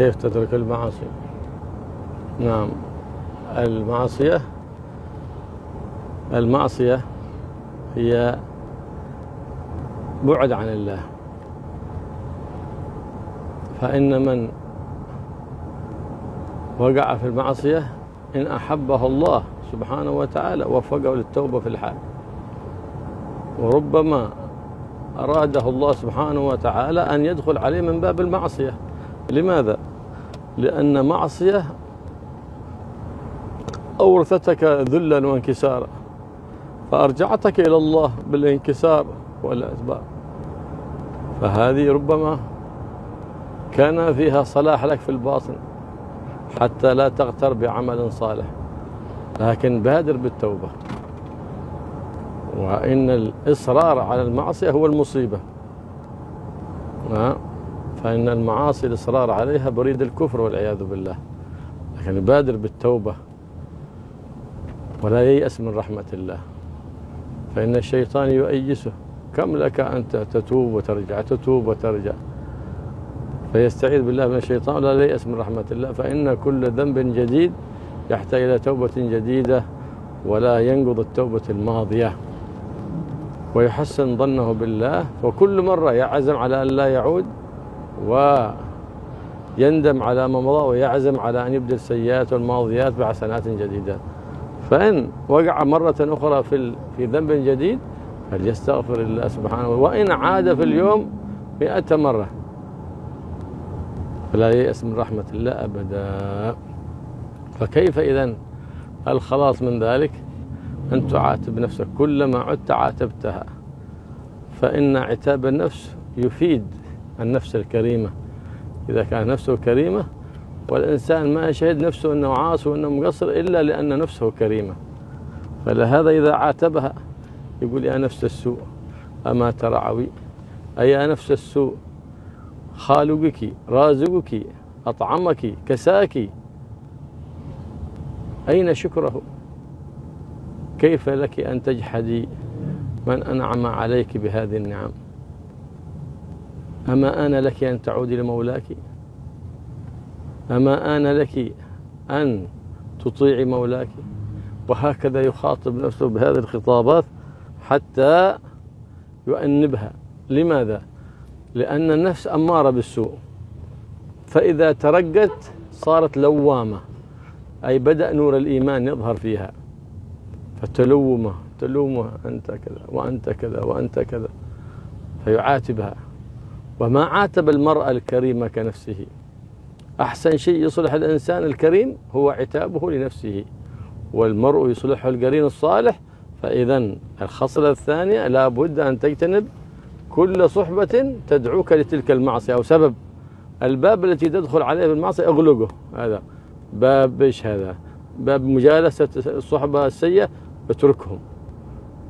كيف تترك المعاصي؟ نعم، المعصية هي بعد عن الله، فإن من وقع في المعصية إن أحبه الله سبحانه وتعالى وفقه للتوبة في الحال، وربما أراده الله سبحانه وتعالى أن يدخل عليه من باب المعصية. لماذا؟ لأن معصية أورثتك ذلا وانكسارا، فأرجعتك إلى الله بالانكسار والأسباب، فهذه ربما كان فيها صلاح لك في الباطن حتى لا تغتر بعمل صالح، لكن بادر بالتوبة. وإن الإصرار على المعصية هو المصيبة، فإن المعاصي الإصرار عليها بريد الكفر والعياذ بالله، لكن بادر بالتوبة ولا ييأس من رحمة الله، فإن الشيطان يؤيسه، كم لك أنت تتوب وترجع تتوب وترجع، فيستعيذ بالله من الشيطان ولا ييأس من رحمة الله، فإن كل ذنب جديد يحتاج إلى توبة جديدة ولا ينقض التوبة الماضية، ويحسن ظنه بالله، وكل مرة يعزم على أن لا يعود ويندم على ما مضى ويعزم على أن يبدل السيئات والماضيات بحسنات جديدة. فإن وقع مرة أخرى في ذنب جديد فليستغفر الله سبحانه، وإن عاد في اليوم 100 مرة فلا ييأس من رحمة الله أبدا. فكيف إذن الخلاص من ذلك؟ أن تعاتب نفسك، كلما عدت عاتبتها، فإن عتاب النفس يفيد النفس الكريمة. إذا كان نفسه كريمة، والإنسان ما يشهد نفسه أنه عاصي وأنه مقصر إلا لأن نفسه كريمة، فلهذا إذا عاتبها يقول يا نفس السوء أما ترعوي، أي يا نفس السوء خالقك رازقك أطعمك كساك، أين شكره؟ كيف لك أن تجحدي من أنعم عليك بهذه النعم؟ أما آن لك أن تعودي لمولاك؟ أما آن لك أن تطيعي مولاك؟ وهكذا يخاطب نفسه بهذه الخطابات حتى يؤنبها. لماذا؟ لأن النفس أمارة بالسوء، فإذا ترقت صارت لوامة، أي بدأ نور الإيمان يظهر فيها، فتلومه أنت كذا وأنت كذا وأنت كذا، فيعاتبها. وما عاتب المرأة الكريمة كنفسه. أحسن شيء يصلح الإنسان الكريم هو عتابه لنفسه، والمرء يصلحه القرين الصالح. فإذا الخصلة الثانية لا بد أن تجتنب كل صحبة تدعوك لتلك المعصية أو سبب. الباب التي تدخل عليه بالمعصية اغلقه، هذا باب ايش؟ هذا باب مجالسة الصحبة السيئة، اتركهم.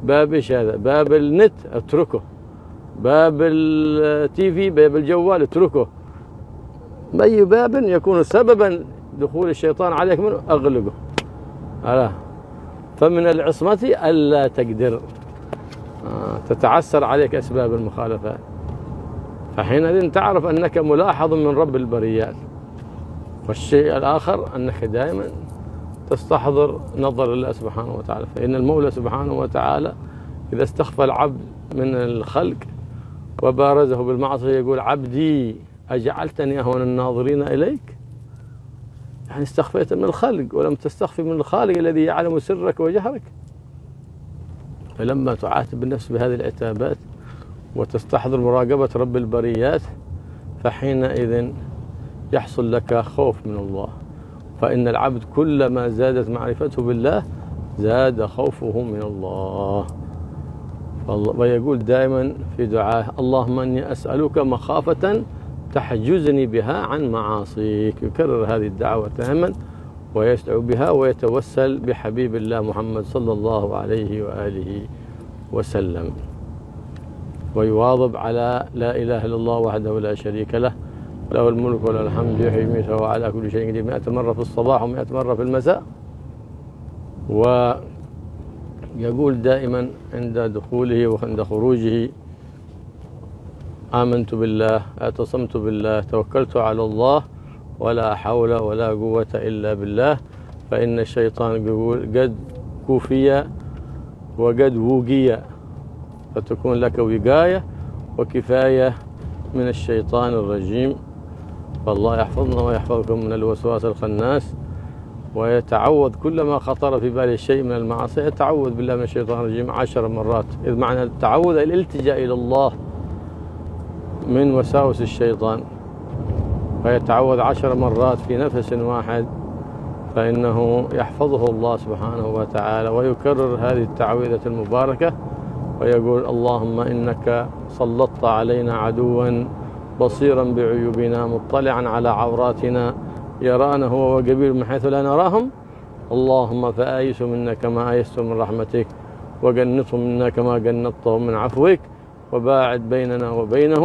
باب ايش؟ هذا باب النت، اتركه. باب التي في، باب الجوال، اتركه. أي باب يكون سببا دخول الشيطان عليك منه اغلقه. فمن العصمة ألا تقدر تتعسر عليك أسباب المخالفات، فحينئذ تعرف أنك ملاحظ من رب البريات. والشيء الآخر أنك دائما تستحضر نظر الله سبحانه وتعالى، فإن المولى سبحانه وتعالى إذا استخفى العبد من الخلق وبارزه بالمعصية يقول عبدي أجعلتني أهون الناظرين إليك، يعني استخفيت من الخلق ولم تستخفي من الخالق الذي يعلم سرك وجهرك. فلما تعاتب النفس بهذه العتابات وتستحضر مراقبة رب البريات، فحينئذ يحصل لك خوف من الله. فإن العبد كلما زادت معرفته بالله زاد خوفه من الله. ويقول دائما في دعاه اللهم إني أسألك مخافة تحجزني بها عن معاصيك. يكرر هذه الدعوة دائما ويدعو بها ويتوسل بحبيب الله محمد صلى الله عليه وآله وسلم، ويواظب على لا إله إلا الله وحده لا شريك له، له الملك وله الحمد يحيي ويميت وهو على كل شيء قدير، 100 مرة في الصباح و100 مرة في المساء. ويقول دائما عند دخوله وعند خروجه آمنت بالله، اعتصمت بالله، توكلت على الله، ولا حول ولا قوة إلا بالله، فإن الشيطان قد كفي وقد وقي، فتكون لك وقاية وكفاية من الشيطان الرجيم. فالله يحفظنا ويحفظكم من الوسواس الخناس، ويتعوذ كلما خطر في باله شيء من المعاصي يتعوذ بالله من الشيطان الرجيم 10 مرات. إذ معنى التعوذ الالتجاء إلى الله من وساوس الشيطان، فيتعوذ 10 مرات في نفس واحد، فإنه يحفظه الله سبحانه وتعالى. ويكرر هذه التعويذة المباركة ويقول: اللهم إنك سلطت علينا عدوا بصيرا بعيوبنا مطلعا على عوراتنا يرانا هو وقبيل من حيث لا نراهم، اللهم فآيس منا كما آيست من رحمتك، وقنطهم منا كما قنطتهم من عفوك، وباعد بيننا وبينه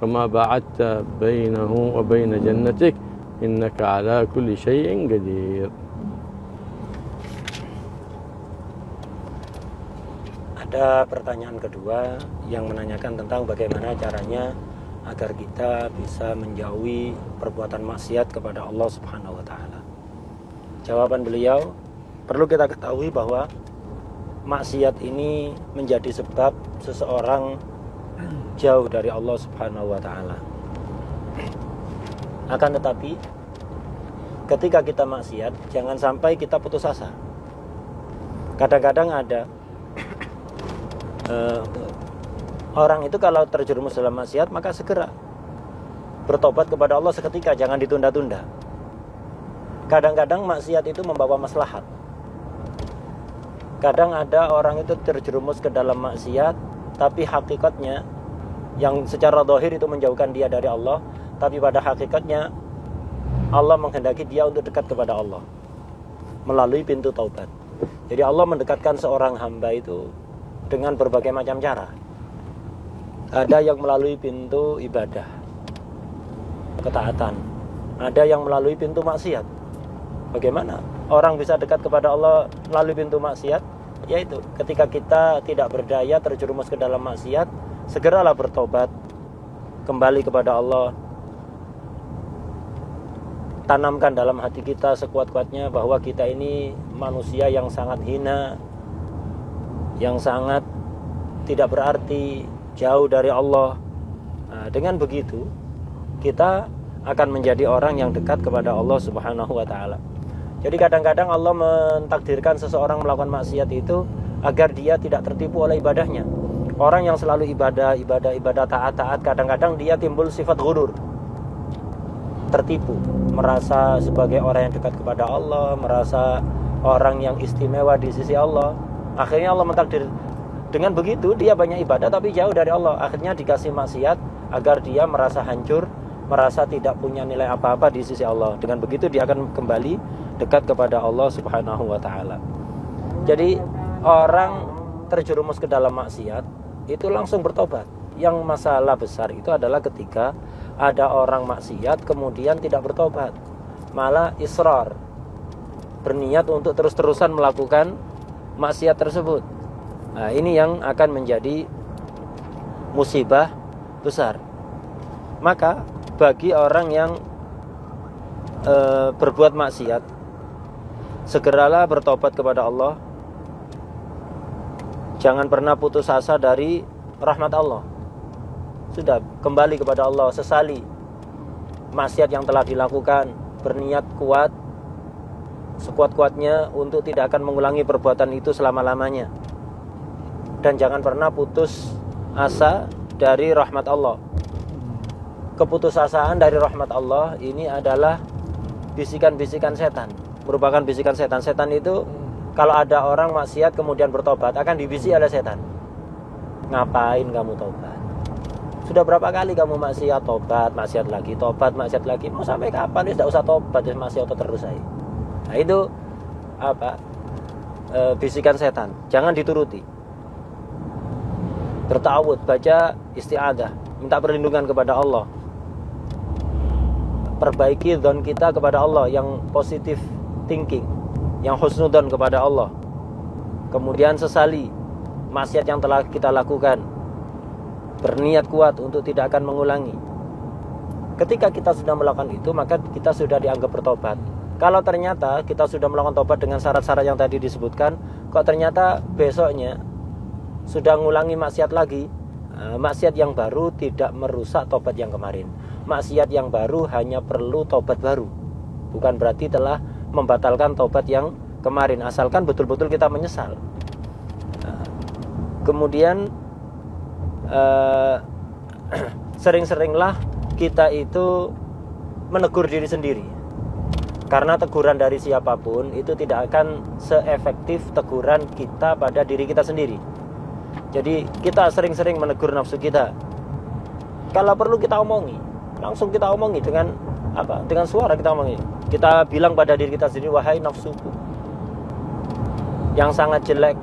كما باعدت بينه وبين جنتك، إنك على كل شيء قدير. Ada pertanyaan kedua yang menanyakan tentang bagaimana caranya agar kita bisa menjauhi perbuatan maksiat kepada Allah Subhanahu wa taala. Jawaban beliau, perlu kita ketahui bahwa maksiat ini menjadi sebab seseorang jauh dari Allah Subhanahu wa taala. Akan tetapi ketika kita maksiat, jangan sampai kita putus asa. Kadang-kadang ada orang itu kalau terjerumus dalam maksiat maka segera bertobat kepada Allah seketika, jangan ditunda-tunda. Kadang-kadang maksiat itu membawa maslahat. Kadang ada orang itu terjerumus ke dalam maksiat, tapi hakikatnya yang secara zahir itu menjauhkan dia dari Allah, tapi pada hakikatnya Allah menghendaki dia untuk dekat kepada Allah melalui pintu taubat. Jadi Allah mendekatkan seorang hamba itu dengan berbagai macam cara. Ada yang melalui pintu ibadah, ketaatan. Ada yang melalui pintu maksiat. Bagaimana orang bisa dekat kepada Allah melalui pintu maksiat? Yaitu ketika kita tidak berdaya, terjerumus ke dalam maksiat, segeralah bertobat, kembali kepada Allah. Tanamkan dalam hati kita sekuat-kuatnya bahwa kita ini manusia yang sangat hina, yang sangat tidak berarti, jauh dari Allah. Nah, dengan begitu kita akan menjadi orang yang dekat kepada Allah Subhanahu wa taala. Jadi kadang-kadang Allah mentakdirkan seseorang melakukan maksiat itu agar dia tidak tertipu oleh ibadahnya. Orang yang selalu ibadah, taat, kadang-kadang dia timbul sifat ghurur, tertipu, merasa sebagai orang yang dekat kepada Allah, merasa orang yang istimewa di sisi Allah. Akhirnya Allah mentakdir dengan begitu dia banyak ibadah tapi jauh dari Allah. Akhirnya dikasih maksiat agar dia merasa hancur, merasa tidak punya nilai apa-apa di sisi Allah. Dengan begitu dia akan kembali dekat kepada Allah Subhanahu wa taala. Jadi orang terjerumus ke dalam maksiat itu langsung bertobat. Yang masalah besar itu adalah ketika ada orang maksiat kemudian tidak bertobat, malah israr, berniat untuk terus-terusan melakukan maksiat tersebut. Nah, ini yang akan menjadi musibah besar. Maka bagi orang yang berbuat maksiat, segeralah bertobat kepada Allah. Jangan pernah putus asa dari rahmat Allah. Sudah, kembali kepada Allah, sesali maksiat yang telah dilakukan, berniat kuat sekuat-kuatnya untuk tidak akan mengulangi perbuatan itu selama-lamanya. Dan jangan pernah putus asa dari rahmat Allah. Keputusasaan dari rahmat Allah ini adalah bisikan-bisikan setan, merupakan bisikan setan. Setan itu kalau ada orang maksiat kemudian bertobat akan dibisik oleh setan. Ngapain kamu tobat? Sudah berapa kali kamu maksiat, tobat, maksiat lagi, tobat, maksiat lagi. Mau sampai kapan? Tidak usah tobat, maksiat terus saja. Nah itu apa? Bisikan setan. Jangan dituruti. Bertawud, baca isti'adah, minta perlindungan kepada Allah. Perbaiki dzon kita kepada Allah yang positive thinking, yang husnudzon kepada Allah. Kemudian sesali maksiat yang telah kita lakukan, berniat kuat untuk tidak akan mengulangi. Ketika kita sudah melakukan itu, maka kita sudah dianggap bertobat. Kalau ternyata kita sudah melakukan tobat dengan syarat-syarat yang tadi disebutkan, kok ternyata besoknya sudah ngulangi maksiat lagi, maksiat yang baru tidak merusak tobat yang kemarin. Maksiat yang baru hanya perlu tobat baru, bukan berarti telah membatalkan tobat yang kemarin, asalkan betul-betul kita menyesal. Kemudian sering-seringlah kita itu menegur diri sendiri, karena teguran dari siapapun itu tidak akan seefektif teguran kita pada diri kita sendiri. Jadi kita sering-sering menegur nafsu kita. Kalau perlu kita omongi, langsung kita omongi dengan apa? Dengan suara kita omongi. Kita bilang pada diri kita sendiri, wahai nafsuku yang sangat jelek,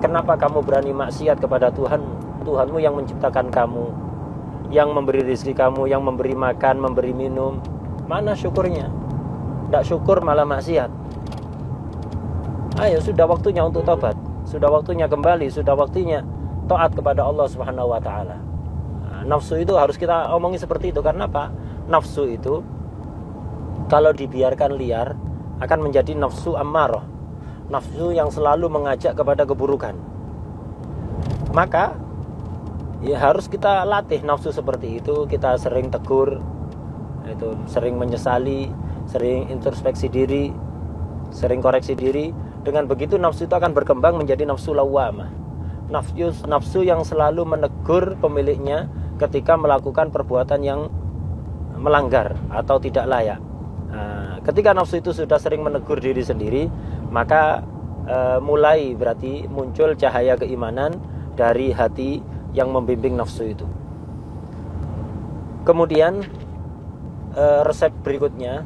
kenapa kamu berani maksiat kepada Tuhanmu yang menciptakan kamu, yang memberi rezeki kamu, yang memberi makan, memberi minum? Mana syukurnya? Tidak syukur malah maksiat. Ayo, sudah waktunya untuk tobat, sudah waktunya kembali, sudah waktunya taat kepada Allah Subhanahu wa taala. Nafsu itu harus kita omongi seperti itu. Karena apa? Nafsu itu kalau dibiarkan liar akan menjadi nafsu ammarah, nafsu yang selalu mengajak kepada keburukan. Maka ya harus kita latih nafsu seperti itu. Kita sering tegur, itu sering menyesali, sering introspeksi diri, sering koreksi diri. Dengan begitu nafsu itu akan berkembang menjadi nafsu lawamah, nafsu yang selalu menegur pemiliknya ketika melakukan perbuatan yang melanggar atau tidak layak. Ketika nafsu itu sudah sering menegur diri sendiri, maka mulai berarti muncul cahaya keimanan dari hati yang membimbing nafsu itu. Kemudian resep berikutnya,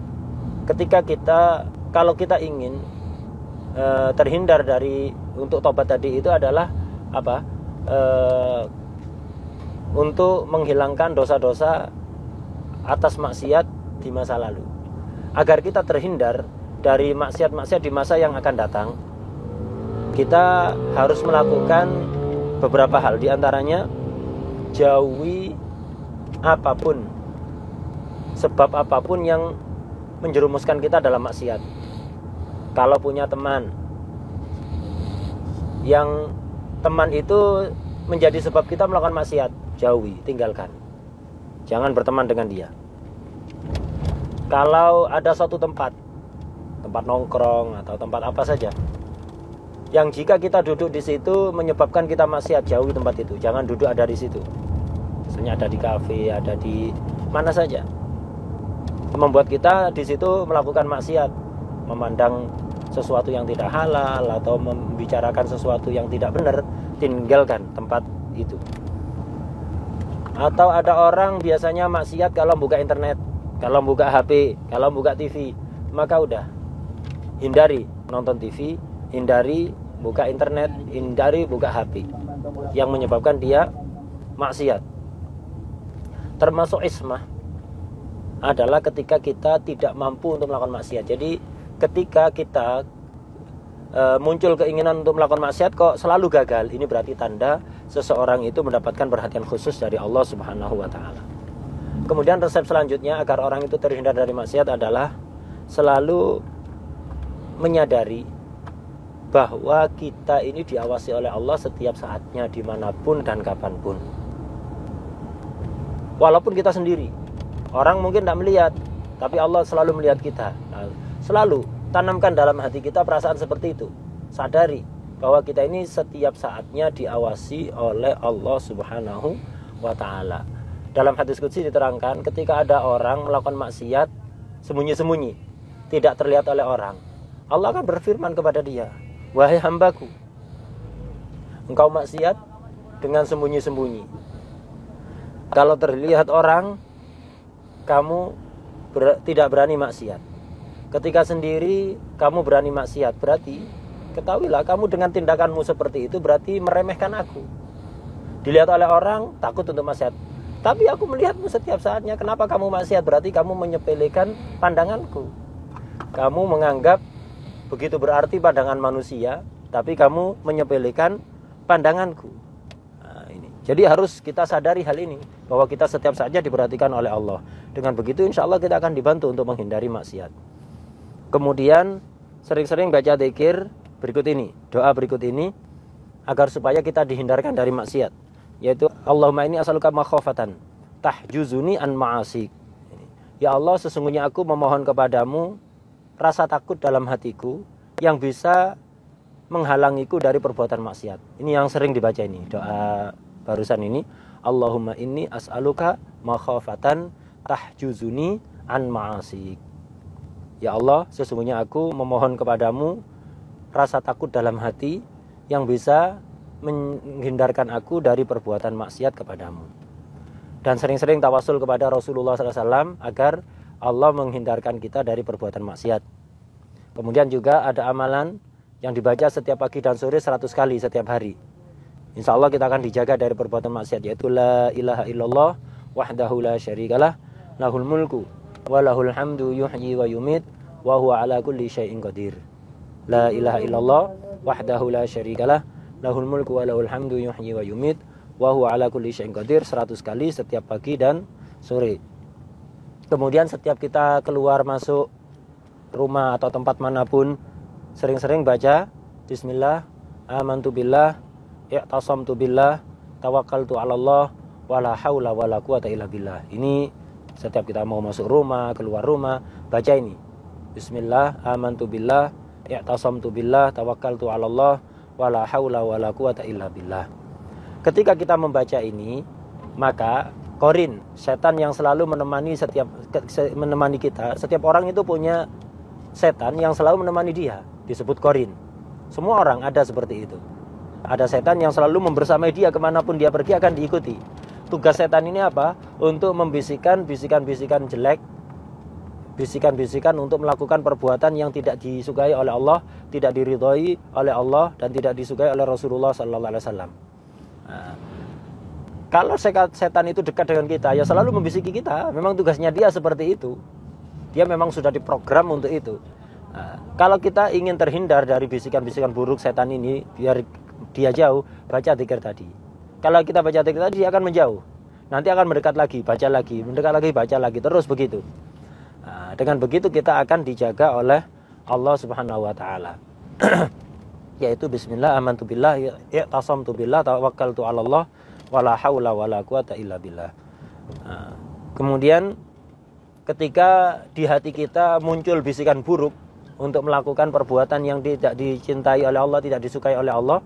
kalau kita ingin terhindar dari untuk tobat tadi, itu adalah apa? Untuk menghilangkan dosa-dosa atas maksiat di masa lalu. Agar kita terhindar dari maksiat-maksiat di masa yang akan datang, kita harus melakukan beberapa hal. Di antaranya, jauhi apapun, sebab apapun yang menjerumuskan kita dalam maksiat. Kalau punya teman yang teman itu menjadi sebab kita melakukan maksiat, jauhi, tinggalkan. Jangan berteman dengan dia. Kalau ada suatu tempat nongkrong atau tempat apa saja yang jika kita duduk di situ menyebabkan kita maksiat, jauhi tempat itu. Jangan duduk ada di situ. Misalnya ada di kafe, ada di mana saja, membuat kita di situ melakukan maksiat, memandang sesuatu yang tidak halal atau membicarakan sesuatu yang tidak benar, tinggalkan tempat itu. Atau ada orang biasanya maksiat kalau buka internet, kalau buka HP, kalau buka TV, maka udah hindari nonton TV, hindari buka internet, hindari buka HP yang menyebabkan dia maksiat. Termasuk ismah adalah ketika kita tidak mampu untuk melakukan maksiat. Jadi ketika kita muncul keinginan untuk melakukan maksiat kok selalu gagal, ini berarti tanda seseorang itu mendapatkan perhatian khusus dari Allah Subhanahu wa taala. Kemudian resep selanjutnya agar orang itu terhindar dari maksiat adalah selalu menyadari bahwa kita ini diawasi oleh Allah setiap saatnya, dimanapun dan kapanpun. Walaupun kita sendiri, orang mungkin tidak melihat, tapi Allah selalu melihat kita. Selalu tanamkan dalam hati kita perasaan seperti itu. Sadari bahwa kita ini setiap saatnya diawasi oleh Allah Subhanahu wa ta'ala. Dalam hadis qudsi diterangkan, ketika ada orang melakukan maksiat sembunyi-sembunyi, tidak terlihat oleh orang, Allah akan berfirman kepada dia, wahai hambaku, engkau maksiat dengan sembunyi-sembunyi. Kalau terlihat orang, kamu tidak berani maksiat. Ketika sendiri kamu berani maksiat, berarti ketahuilah kamu dengan tindakanmu seperti itu berarti meremehkan aku. Dilihat oleh orang, takut untuk maksiat. Tapi aku melihatmu setiap saatnya, kenapa kamu maksiat? Berarti kamu menyepelekan pandanganku. Kamu menganggap begitu berarti pandangan manusia, tapi kamu menyepelekan pandanganku. Nah, ini. Jadi harus kita sadari hal ini, bahwa kita setiap saatnya diperhatikan oleh Allah. Dengan begitu insya Allah kita akan dibantu untuk menghindari maksiat. Kemudian sering-sering baca zikir berikut ini, doa berikut ini, agar supaya kita dihindarkan dari maksiat. Yaitu Allahumma inni as'aluka makhafatan tahjuzuni an ma'asik. Ya Allah, sesungguhnya aku memohon kepadamu rasa takut dalam hatiku yang bisa menghalangiku dari perbuatan maksiat. Ini yang sering dibaca ini, doa barusan ini. Allahumma inni as'aluka makhafatan tahjuzuni an ma'asik. Ya Allah, sesungguhnya aku memohon kepadamu rasa takut dalam hati yang bisa menghindarkan aku dari perbuatan maksiat kepadamu. Dan sering-sering tawasul kepada Rasulullah SAW agar Allah menghindarkan kita dari perbuatan maksiat. Kemudian juga ada amalan yang dibaca setiap pagi dan sore 100 kali setiap hari. Insya Allah kita akan dijaga dari perbuatan maksiat, yaitu la ilaha illallah wahdahu la syarikalah lahul mulku wa lahul hamdu yuhyi wa yumit wa huwa ala kulli syai'in qadir. La ilaha illallah wahdahu la syarikalah lahul mulku wa lahul hamdu yuhyi wa yumit wa huwa ala kulli syai'in qadir 100 kali setiap pagi dan sore. Kemudian setiap kita keluar masuk rumah atau tempat manapun, sering-sering baca bismillah, amantu billah, i'tasamtu billah, tawakkaltu 'ala Allah, wala haula wala quwata illa billah. Ini setiap kita mau masuk rumah, keluar rumah, baca ini. Bismillah, amantu billah, i'tasamtu billah, tawakkaltu 'ala Allah, wala haula wala quwata illa billah. Ketika kita membaca ini, maka korin, setan yang selalu menemani kita, setiap orang itu punya setan yang selalu menemani dia, disebut korin. Semua orang ada seperti itu. Ada setan yang selalu membersamai dia, kemanapun dia pergi akan diikuti. Tugas setan ini apa? Untuk membisikkan bisikan-bisikan jelek, bisikan-bisikan untuk melakukan perbuatan yang tidak disukai oleh Allah, tidak diridhoi oleh Allah, dan tidak disukai oleh Rasulullah SAW. Nah, kalau setan itu dekat dengan kita, ya selalu membisiki kita. Memang tugasnya dia seperti itu. Dia memang sudah diprogram untuk itu. Nah, kalau kita ingin terhindar dari bisikan-bisikan buruk setan ini, biar dia jauh, baca zikir tadi. Kalau kita baca zikir tadi, dia akan menjauh. Nanti akan mendekat lagi, baca lagi, mendekat lagi, baca lagi, terus begitu. Nah, dengan begitu kita akan dijaga oleh Allah Subhanahu wa taala. Yaitu bismillah, amantu billah, i'tasamtu billah, tawakkaltu 'ala Allah, wala haula wala quwata illa billah. Nah, kemudian ketika di hati kita muncul bisikan buruk untuk melakukan perbuatan yang tidak dicintai oleh Allah, tidak disukai oleh Allah,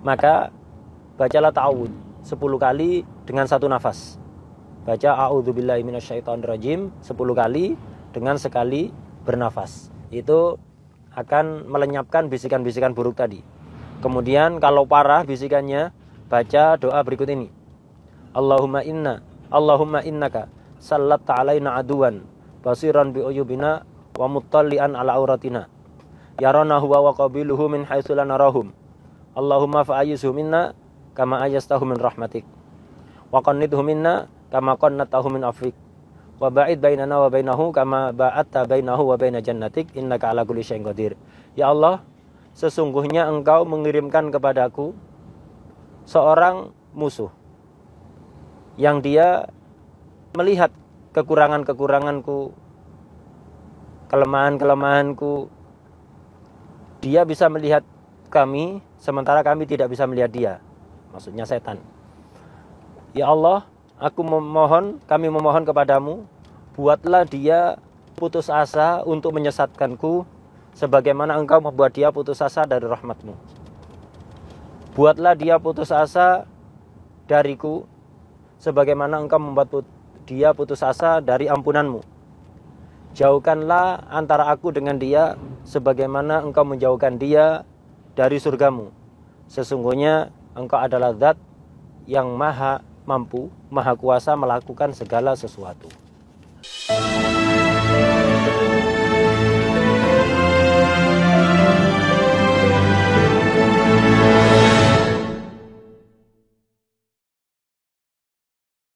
maka bacalah ta'awud 10 kali dengan satu nafas. Baca a'udzubillahi minasyaitonirrajim 10 kali dengan sekali bernafas. Itu akan melenyapkan bisikan-bisikan buruk tadi. Kemudian kalau parah bisikannya, baca doa berikut ini. Allahumma innaka sallatta alaina aduwan basiran bi uyubina wa muttallian ala auratina yarana huwa wa qabiluhu min haitsu la narahum. Allahumma fa'ayizhu minna kama ayastahu min rahmatik wa qannidhu minna kama qannatahu min afik wa ba'id bainana wa bainahu kama ba'atta bainahu wa baina jannatik innaka ala kulli syai'in qadir. Ya Allah, sesungguhnya Engkau mengirimkan kepadaku seorang musuh yang dia melihat kekurangan-kekuranganku, kelemahan-kelemahanku. Dia bisa melihat kami sementara kami tidak bisa melihat dia. Maksudnya setan. Ya Allah, kami memohon kepadamu, buatlah dia putus asa untuk menyesatkanku sebagaimana Engkau membuat dia putus asa dari rahmatmu. Buatlah dia putus asa dariku sebagaimana Engkau membuat dia putus asa dari ampunanmu. Jauhkanlah antara aku dengan dia sebagaimana Engkau menjauhkan dia dari surgamu. Sesungguhnya Engkau adalah zat yang maha mampu, maha kuasa melakukan segala sesuatu.